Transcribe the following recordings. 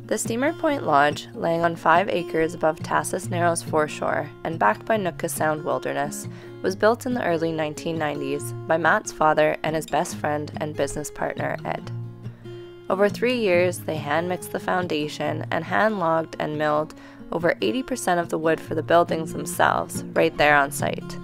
The Steamer Point Lodge, laying on 5 acres above Tassos Narrows foreshore and backed by Nootka Sound wilderness, was built in the early 1990s by Matt's father and his best friend and business partner, Ed. Over 3 years, they hand-mixed the foundation and hand-logged and milled over 80% of the wood for the buildings themselves, right there on site.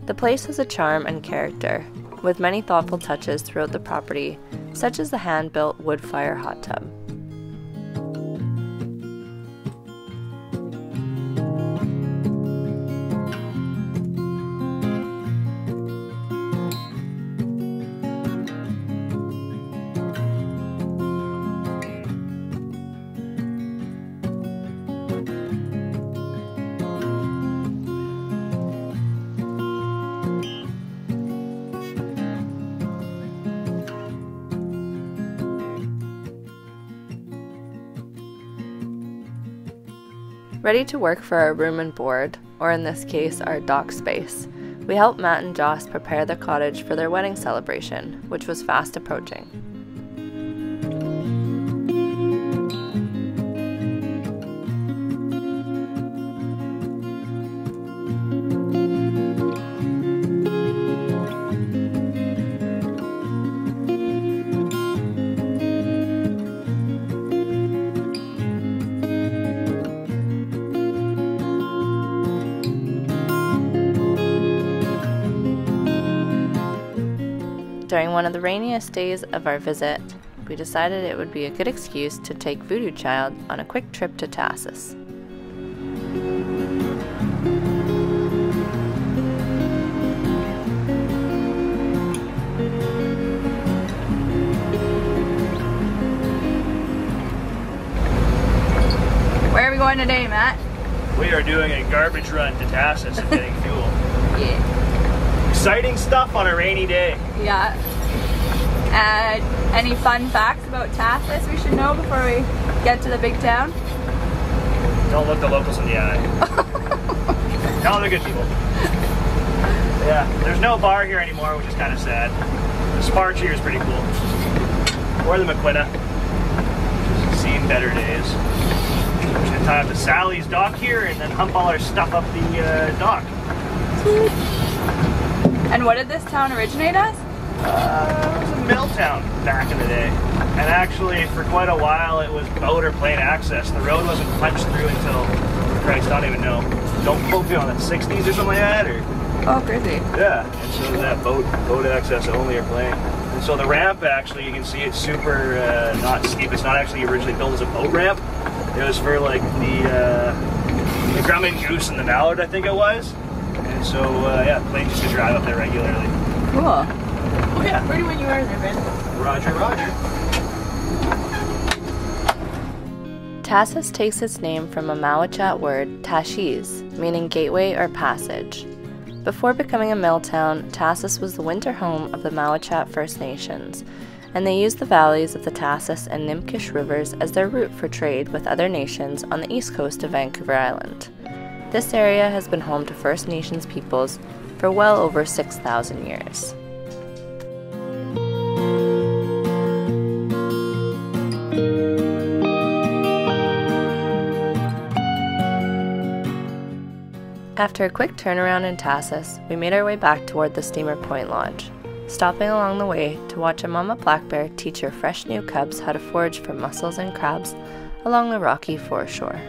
The place has a charm and character, with many thoughtful touches throughout the property, such as the hand-built wood fire hot tub. Ready to work for our room and board, or in this case, our dock space, we helped Matt and Joss prepare the cottage for their wedding celebration, which was fast approaching. During one of the rainiest days of our visit, we decided it would be a good excuse to take Voodoo Child on a quick trip to Tassos. Where are we going today, Matt? We are doing a garbage run to Tassos and getting fuel. Yeah. Exciting stuff on a rainy day. Yeah. Any fun facts about Tassos we should know before we get to the big town? Don't look the locals in the eye. No, they're good people. Yeah, there's no bar here anymore, which is kind of sad. The Spar here is pretty cool. Or the McQuina. Seen better days. We're just gonna tie up to Sally's dock here and then hump all our stuff up the dock. And what did this town originate as? It was a mill town back in the day. And actually, for quite a while, it was boat or plane access. The road wasn't punched through until, Christ, I don't even know. Don't quote me on it, 60s or something like that? Or? Oh, crazy. Yeah, and so that boat access only or plane. And so the ramp, actually, you can see it's super not steep. It's not actually originally built as a boat ramp. It was for like the Grumman Goose and the Mallard, I think it was. And so, yeah, planes used to drive up there regularly. Cool. Oh yeah. Where do you are there, Ben? Roger, roger. Tassos takes its name from a Mawachat word, tashiz, meaning gateway or passage. Before becoming a mill town, Tassos was the winter home of the Mawachat First Nations, and they used the valleys of the Tassos and Nimkish rivers as their route for trade with other nations on the east coast of Vancouver Island. This area has been home to First Nations peoples for well over 6,000 years. After a quick turnaround in Tassos, we made our way back toward the Steamer Point Lodge, stopping along the way to watch a mama black bear teach her fresh new cubs how to forage for mussels and crabs along the rocky foreshore.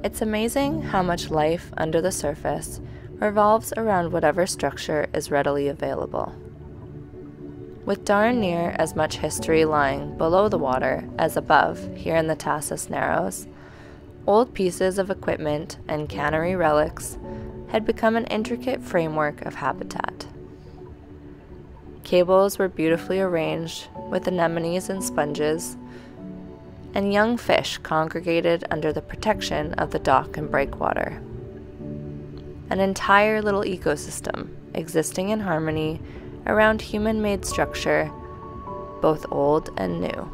It's amazing how much life under the surface revolves around whatever structure is readily available. With darn near as much history lying below the water as above here in the Tassos Narrows, old pieces of equipment and cannery relics had become an intricate framework of habitat. Cables were beautifully arranged with anemones and sponges, and young fish congregated under the protection of the dock and breakwater. An entire little ecosystem existing in harmony around human-made structure, both old and new.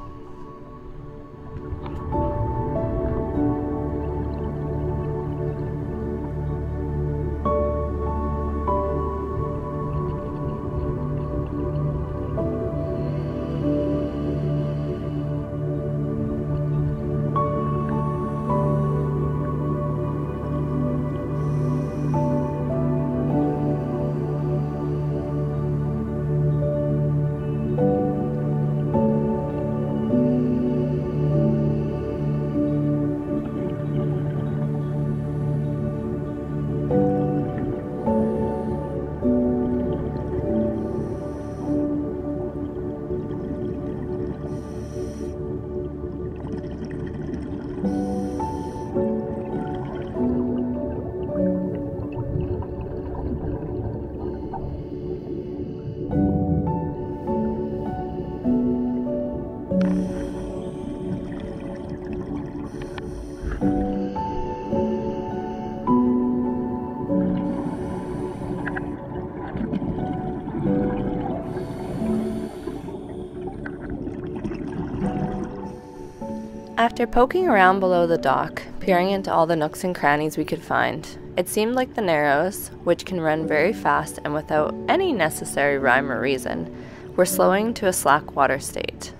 After poking around below the dock, peering into all the nooks and crannies we could find, it seemed like the Narrows, which can run very fast and without any necessary rhyme or reason, were slowing to a slack water state.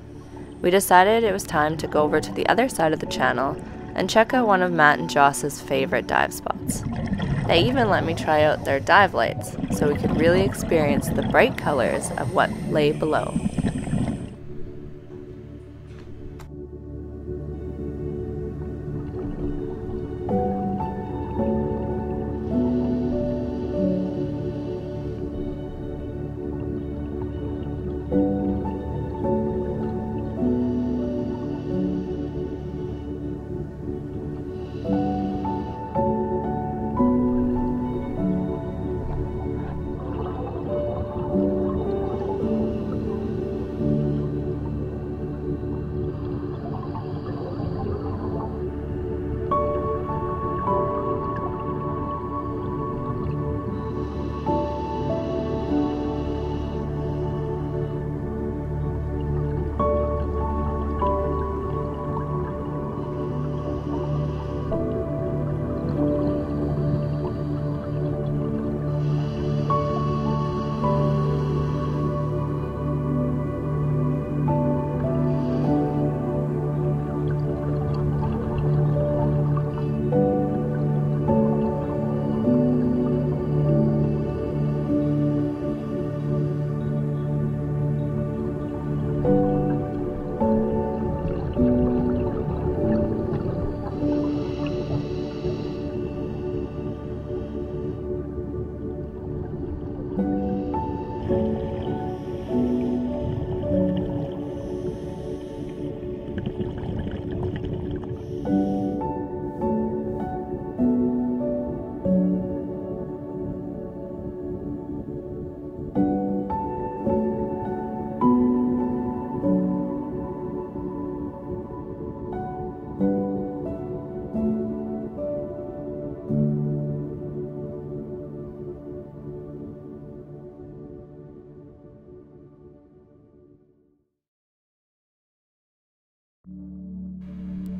We decided it was time to go over to the other side of the channel and check out one of Matt and Joss's favorite dive spots. They even let me try out their dive lights so we could really experience the bright colors of what lay below.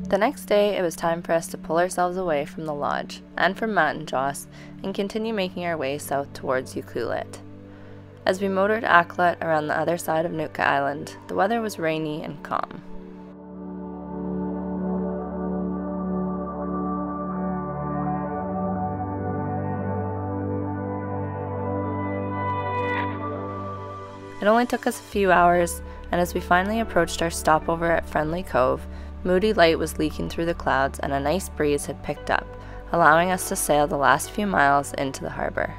The next day, it was time for us to pull ourselves away from the lodge, and from Matt and Joss, and continue making our way south towards Ucluelet. As we motored Aklat around the other side of Nootka Island, the weather was rainy and calm. It only took us a few hours, and as we finally approached our stopover at Friendly Cove, moody light was leaking through the clouds and a nice breeze had picked up, allowing us to sail the last few miles into the harbor.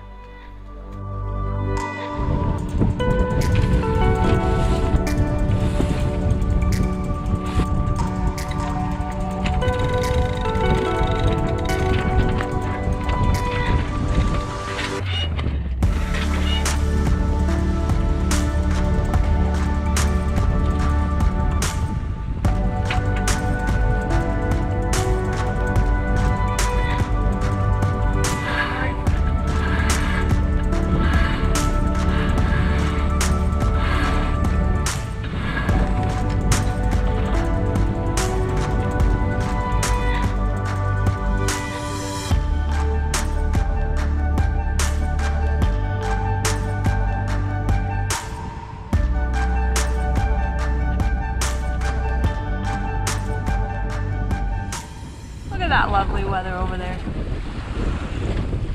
That lovely weather over there.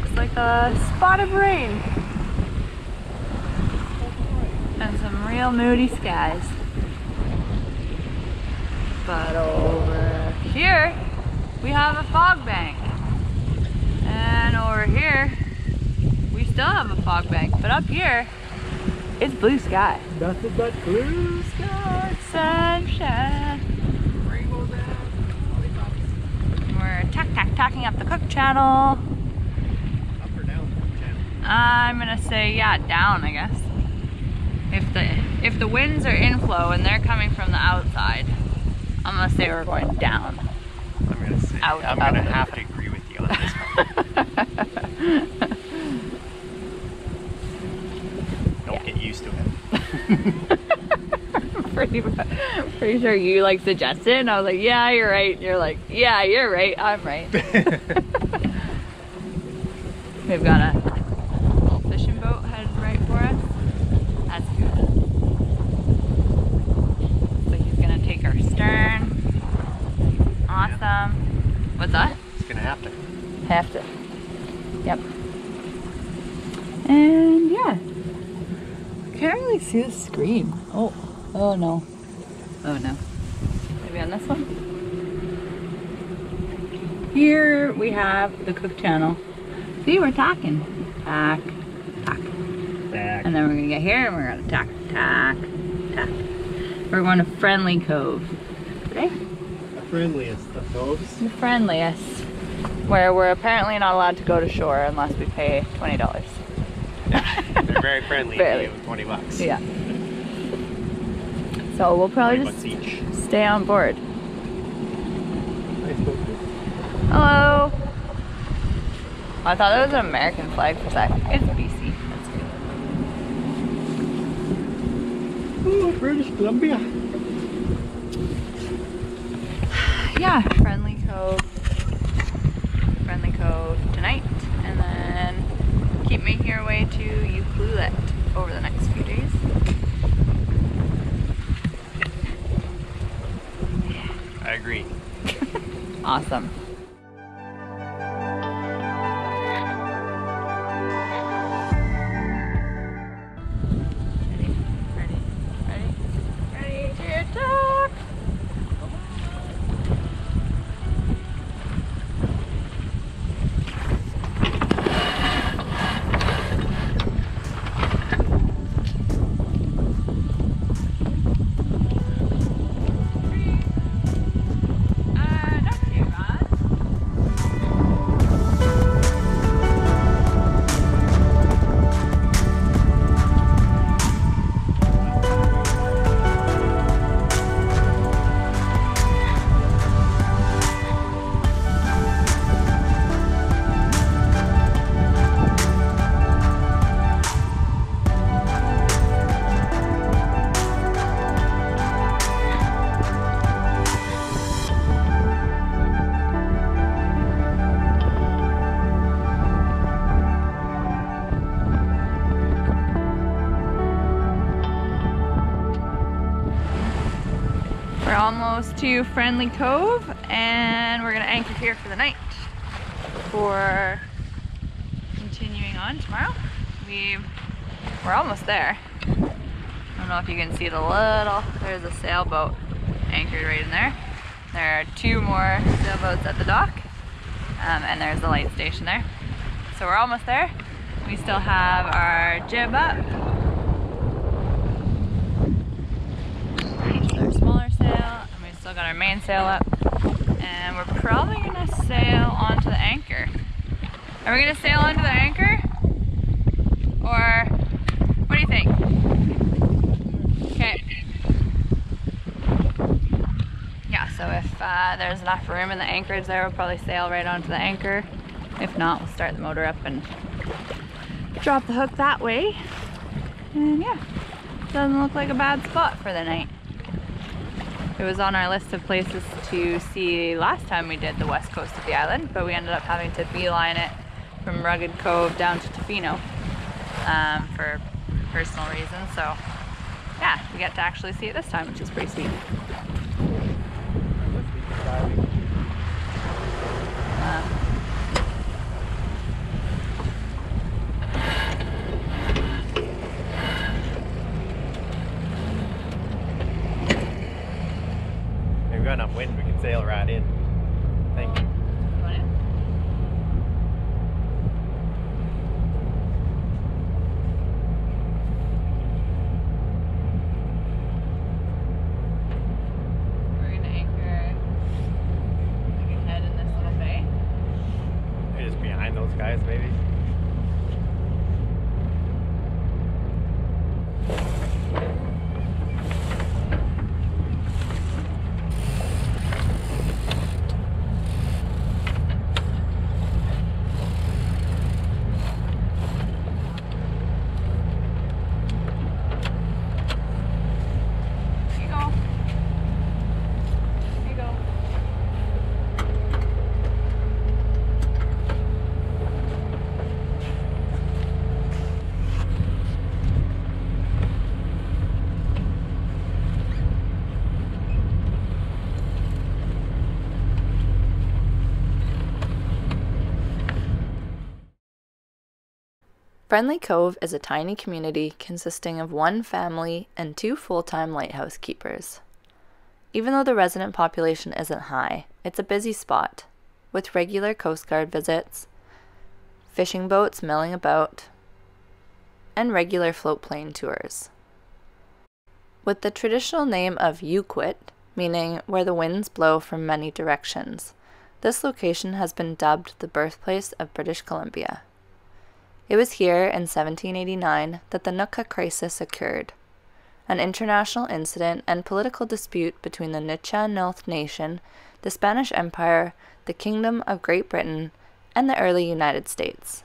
It's like a spot of rain. And some real moody skies. But over here, we have a fog bank. And over here, we still have a fog bank. But up here, it's blue sky. Nothing but blue Sky, sunshine. We're tacking up the Cook Channel. Up or down the Cook Channel? I'm gonna say, yeah, down, I guess. If the winds are inflow and they're coming from the outside, I'm gonna say we're going down. I'm gonna say, I'm gonna have to agree with you on this one. Don't get used to it. Pretty sure you like suggested it, and I was like, yeah, you're right. And you're like, yeah, you're right, I'm right. We've got a fishing boat headed right for us. That's good. So he's gonna take our stern. Awesome. Yeah. What's that? It's gonna have to. Have to. Yep. And yeah. I can't really see the screen. Oh no. Oh no. Maybe on this one? Here we have the Cook Channel. See, we're tacking. Tack. And then we're gonna get here and we're gonna tack. We're going to Friendly Cove today. The friendliest of coves. The friendliest. Where we're apparently not allowed to go to shore unless we pay $20. Yeah, they're very friendly to you with 20 bucks. Yeah. So we'll probably just each. stay on board. Nice boat. Hello. I thought that was an American flag for a sec. It's BC. That's good. Oh, British Columbia. Yeah, Friendly Cove tonight, and then keep making our way to Ucluelet over the next few days. I agree. Awesome. Ready to attack. We're almost to Friendly Cove and we're gonna anchor here for the night before continuing on tomorrow. We're almost there. I don't know if you can see there's a sailboat anchored right in there. There are 2 more sailboats at the dock, and there's the light station there. So we're almost there. We still have our jib up. Our smaller sail, and we still got our main sail up. And we're probably gonna sail onto the anchor. Are we gonna sail onto the anchor? Or what do you think? Okay. Yeah, so if there's enough room in the anchorage there, we'll probably sail right onto the anchor. If not, we'll start the motor up and drop the hook that way. And yeah, doesn't look like a bad spot for the night. It was on our list of places to see last time we did the west coast of the island, but we ended up having to beeline it from Rugged Cove down to Tofino for personal reasons. So yeah, we get to actually see it this time, which is pretty sweet. We've got enough wind, we can sail right in. Thank you. We're gonna anchor like ahead in this little bay. Maybe just behind those guys, maybe. Friendly Cove is a tiny community consisting of 1 family and 2 full-time lighthouse keepers. Even though the resident population isn't high, it's a busy spot, with regular Coast Guard visits, fishing boats milling about, and regular float plane tours. With the traditional name of Yuquit, meaning where the winds blow from many directions, this location has been dubbed the birthplace of British Columbia. It was here in 1789 that the Nootka crisis occurred, an international incident and political dispute between the Nuu-chah-nulth Nation, the Spanish Empire, the Kingdom of Great Britain, and the early United States.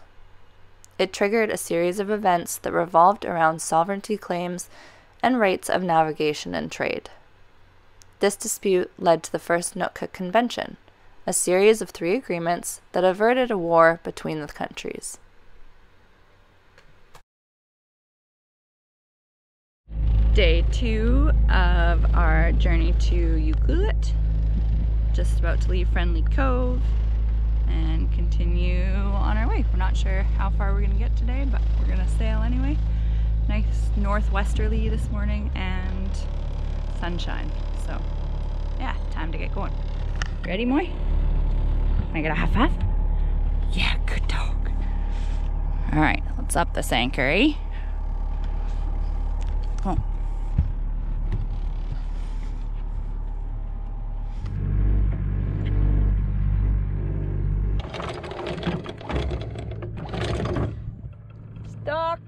It triggered a series of events that revolved around sovereignty claims and rights of navigation and trade. This dispute led to the First Nootka Convention, a series of 3 agreements that averted a war between the countries. Day 2 of our journey to Yuquit. Just about to leave Friendly Cove and continue on our way. We're not sure how far we're going to get today, but we're going to sail anyway. Nice northwesterly this morning and sunshine. So yeah, time to get going. Ready, Muoi? Can I get a high five? Yeah, good dog. All right, let's up this anchor, eh? Oh. Docked.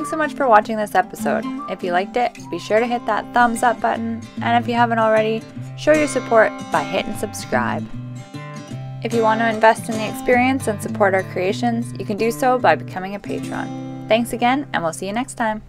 Thanks so much for watching this episode. If you liked it, be sure to hit that thumbs up button, and if you haven't already, show your support by hitting subscribe. If you want to invest in the experience and support our creations, you can do so by becoming a patron. Thanks again, and we'll see you next time.